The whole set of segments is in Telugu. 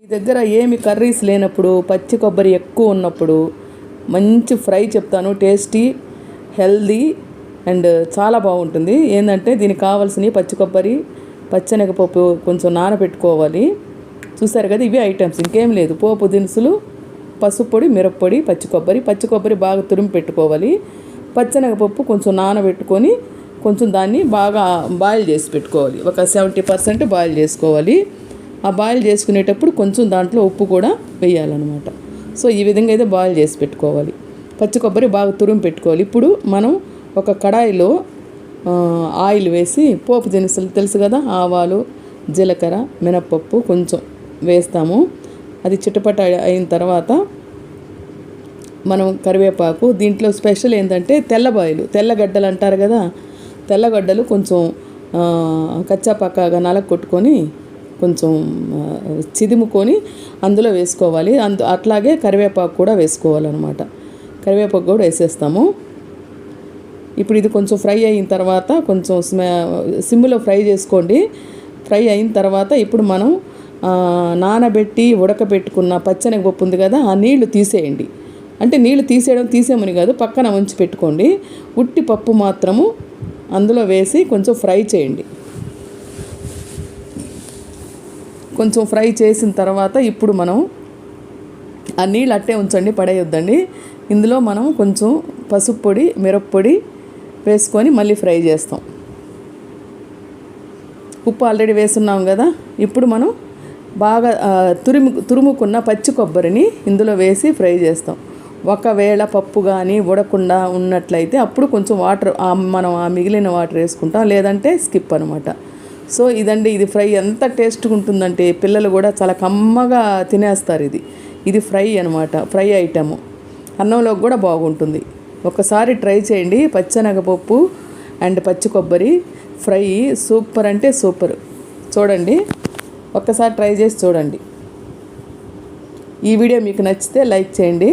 మీ దగ్గర ఏమి కర్రీస్ లేనప్పుడు, పచ్చి కొబ్బరి ఎక్కువ ఉన్నప్పుడు మంచి ఫ్రై చెప్తాను. టేస్టీ, హెల్దీ అండ్ చాలా బాగుంటుంది. ఏంటంటే దీనికి కావాల్సినవి పచ్చి కొబ్బరి, పచ్చెనగపప్పు కొంచెం నానబెట్టుకోవాలి. చూసారు కదా, ఇవి ఐటమ్స్, ఇంకేం లేదు. పోపు దినుసులు, పసుపు పొడి, మిరప్పొడి, పచ్చి కొబ్బరి బాగా తురిమి పెట్టుకోవాలి. పచ్చెనగపప్పు కొంచెం నానబెట్టుకొని కొంచెం దాన్ని బాగా బాయిల్ చేసి పెట్టుకోవాలి. ఒక 70% బాయిల్ చేసుకోవాలి. ఆ బాయిల్ చేసుకునేటప్పుడు కొంచెం దాంట్లో ఉప్పు కూడా వేయాలన్నమాట. సో ఈ విధంగా అయితే బాయిల్ చేసి పెట్టుకోవాలి. పచ్చి కొబ్బరి బాగా తురిమి పెట్టుకోవాలి. ఇప్పుడు మనం ఒక కడాయిలో ఆయిల్ వేసి పోపు దినుసులు తెలుసు కదా, ఆవాలు, జీలకర్ర, మినప్పప్పు కొంచెం వేస్తాము. అది చిటపట అయిన తర్వాత మనం కరివేపాకు, దీంట్లో స్పెషల్ ఏంటంటే తెల్లగడ్డలు అంటారు కదా, తెల్లగడ్డలు కొంచెం కచ్చాపక్కాగా నలగొట్టుకొని కొంచెం చిదుముకొని అందులో వేసుకోవాలి. అట్లాగే కరివేపాకు కూడా వేసుకోవాలన్నమాట. కరివేపాకు కూడా వేసేస్తాము. ఇప్పుడు ఇది కొంచెం ఫ్రై అయిన తర్వాత కొంచెం సిమ్లో ఫ్రై చేసుకోండి. ఫ్రై అయిన తర్వాత ఇప్పుడు మనం నానబెట్టి ఉడకబెట్టుకున్న పచ్చెనగపప్పు ఉంది కదా, ఆ నీళ్లు తీసేయండి. అంటే నీళ్లు తీసేయమని కాదు, పక్కన ఉంచి పెట్టుకోండి. ఉట్టి పప్పు మాత్రము అందులో వేసి కొంచెం ఫ్రై చేయండి. కొంచెం ఫ్రై చేసిన తర్వాత ఇప్పుడు మనం ఆ నీళ్ళు అట్టే ఉంచండి, పడేయొద్దండి. ఇందులో మనం కొంచెం పసుపు పొడి, మిరప్పొడి వేసుకొని మళ్ళీ ఫ్రై చేస్తాం. ఉప్పు ఆల్రెడీ వేసున్నాం కదా. ఇప్పుడు మనం బాగా తురుముకున్న పచ్చి కొబ్బరిని ఇందులో వేసి ఫ్రై చేస్తాం. ఒకవేళ పప్పు కానీ ఉడకుండా ఉన్నట్లయితే అప్పుడు కొంచెం వాటర్, మనం ఆ మిగిలిన వాటర్ వేసుకుంటాం, లేదంటే స్కిప్ అనమాట. సో ఇదండి, ఇది ఫ్రై ఎంత టేస్ట్గా ఉంటుందంటే పిల్లలు కూడా చాలా కమ్మగా తినేస్తారు. ఇది ఫ్రై అనమాట, ఫ్రై ఐటము. అన్నంలోకి కూడా బాగుంటుంది. ఒకసారి ట్రై చేయండి. పచ్చెనగపప్పు అండ్ పచ్చి కొబ్బరి ఫ్రై సూపర్ అంటే సూపర్. చూడండి, ఒక్కసారి ట్రై చేసి చూడండి. ఈ వీడియో మీకు నచ్చితే లైక్ చేయండి.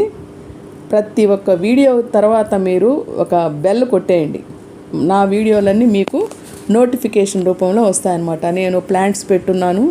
ప్రతి ఒక్క వీడియో తర్వాత మీరు ఒక బెల్ కొట్టేయండి. నా వీడియోలన్నీ మీకు నోటిఫికేషన్ రూపంలో వస్తాయన్నమాట. నేను ప్లాంట్స్ పెట్టున్నాను,